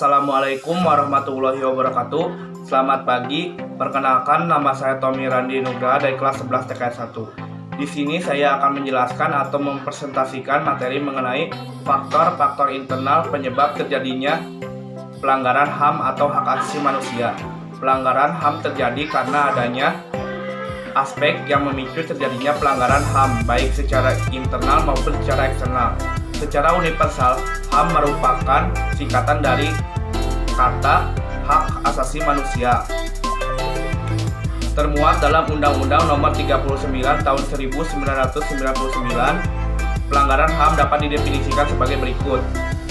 Assalamualaikum warahmatullahi wabarakatuh. Selamat pagi. Perkenalkan, nama saya Tommy Randi Nugraha dari kelas 11 TKS 1. Di sini saya akan menjelaskan atau mempresentasikan materi mengenai faktor-faktor internal penyebab terjadinya pelanggaran HAM atau hak asasi manusia. Pelanggaran HAM terjadi karena adanya aspek yang memicu terjadinya pelanggaran HAM, baik secara internal maupun secara eksternal. Secara universal, HAM merupakan singkatan dari kata hak asasi manusia. Termuat dalam Undang-Undang Nomor 39 Tahun 1999, pelanggaran HAM dapat didefinisikan sebagai berikut,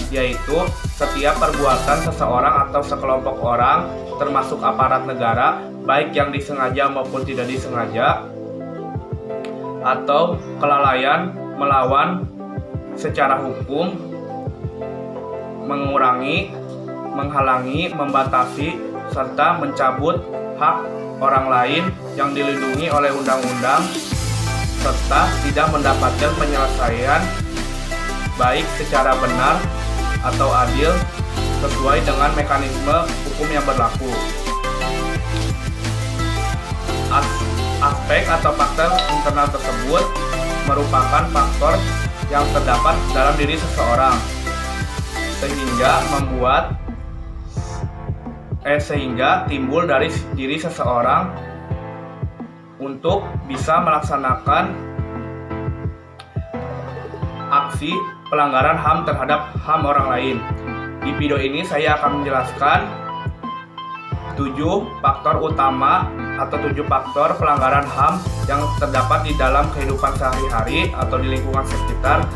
yaitu setiap perbuatan seseorang atau sekelompok orang, termasuk aparat negara, baik yang disengaja maupun tidak disengaja, atau kelalaian melawan secara hukum, mengurangi, menghalangi, membatasi, serta mencabut hak orang lain yang dilindungi oleh undang-undang, serta tidak mendapatkan penyelesaian baik secara benar atau adil sesuai dengan mekanisme hukum yang berlaku. Aspek atau faktor internal tersebut merupakan faktor yang terdapat dalam diri seseorang sehingga timbul dari diri seseorang untuk bisa melaksanakan aksi pelanggaran HAM terhadap HAM orang lain. Di video ini saya akan menjelaskan 7 faktor utama atau 7 faktor pelanggaran HAM yang terdapat di dalam kehidupan sehari-hari atau di lingkungan sekitar.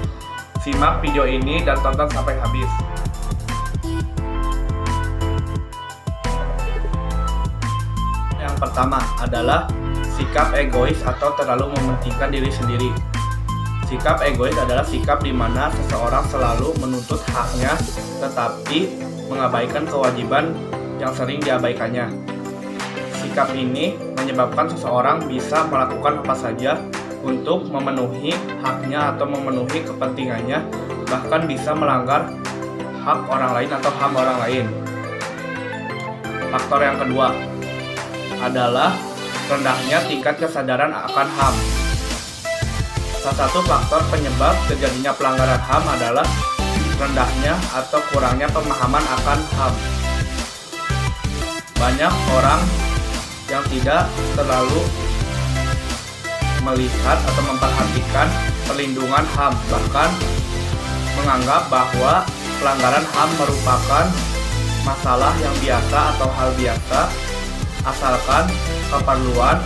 Simak video ini dan tonton sampai habis. Yang pertama adalah sikap egois atau terlalu mementingkan diri sendiri. Sikap egois adalah sikap di mana seseorang selalu menuntut haknya tetapi mengabaikan kewajiban yang sering diabaikannya. Sikap ini menyebabkan seseorang bisa melakukan apa saja untuk memenuhi haknya atau memenuhi kepentingannya, bahkan bisa melanggar hak orang lain atau HAM orang lain. Faktor yang kedua adalah rendahnya tingkat kesadaran akan HAM. Salah satu faktor penyebab terjadinya pelanggaran HAM adalah rendahnya atau kurangnya pemahaman akan HAM. Banyak orang yang tidak terlalu melihat atau memperhatikan perlindungan HAM, bahkan menganggap bahwa pelanggaran HAM merupakan masalah yang biasa atau hal biasa, asalkan keperluan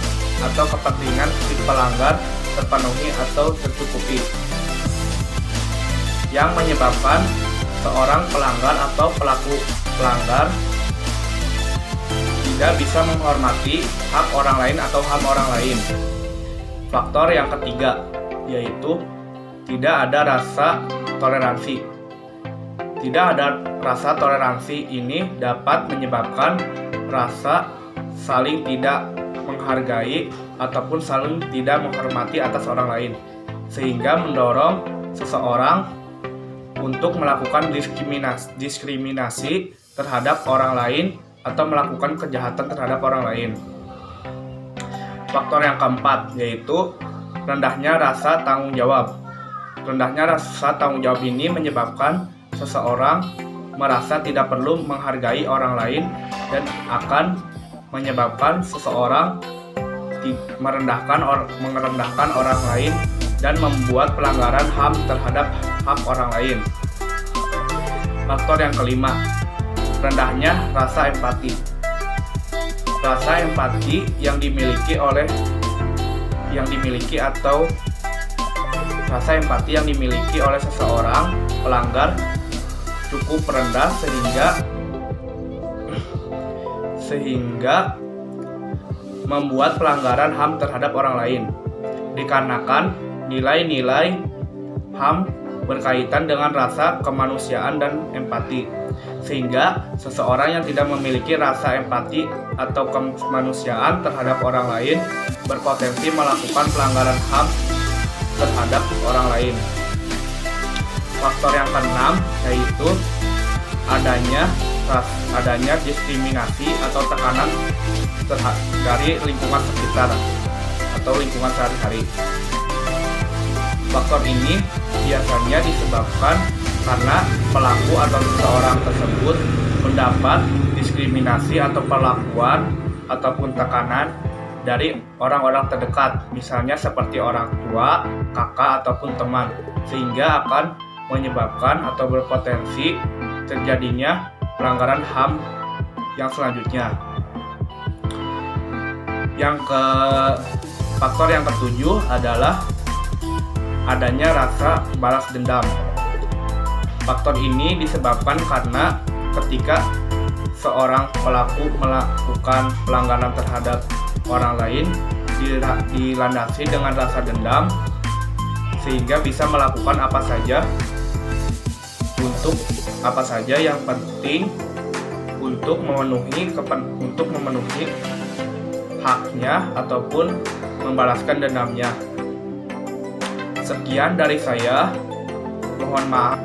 atau kepentingan si pelanggar terpenuhi atau tercukupi, yang menyebabkan seorang pelanggar atau pelaku pelanggar tidak bisa menghormati hak orang lain atau HAM orang lain. Faktor yang ketiga yaitu tidak ada rasa toleransi. Tidak ada rasa toleransi ini dapat menyebabkan rasa saling tidak menghargai ataupun saling tidak menghormati atas orang lain, sehingga mendorong seseorang untuk melakukan diskriminasi terhadap orang lain atau melakukan kejahatan terhadap orang lain. Faktor yang keempat yaitu rendahnya rasa tanggung jawab. Rendahnya rasa tanggung jawab ini menyebabkan seseorang merasa tidak perlu menghargai orang lain dan akan menyebabkan seseorang merendahkan orang lain dan membuat pelanggaran HAM terhadap hak orang lain. Faktor yang kelima, rendahnya rasa empati. Rasa empati yang dimiliki oleh seseorang pelanggar cukup rendah sehingga membuat pelanggaran HAM terhadap orang lain, dikarenakan nilai-nilai HAM berkaitan dengan rasa kemanusiaan dan empati, sehingga seseorang yang tidak memiliki rasa empati atau kemanusiaan terhadap orang lain berpotensi melakukan pelanggaran HAM terhadap orang lain. Faktor yang keenam yaitu adanya adanya diskriminasi atau tekanan dari lingkungan sekitar atau lingkungan sehari-hari. Faktor ini biasanya disebabkan karena pelaku atau seseorang tersebut mendapat diskriminasi atau perlakuan ataupun tekanan dari orang-orang terdekat, misalnya seperti orang tua, kakak, ataupun teman, sehingga akan menyebabkan atau berpotensi terjadinya pelanggaran HAM yang selanjutnya. Faktor yang ketujuh adalah adanya rasa balas dendam. Faktor ini disebabkan karena ketika seorang pelaku melakukan pelanggaran terhadap orang lain dilandasi dengan rasa dendam, sehingga bisa melakukan apa saja yang penting untuk memenuhi haknya ataupun membalaskan dendamnya. Sekian dari saya, mohon maaf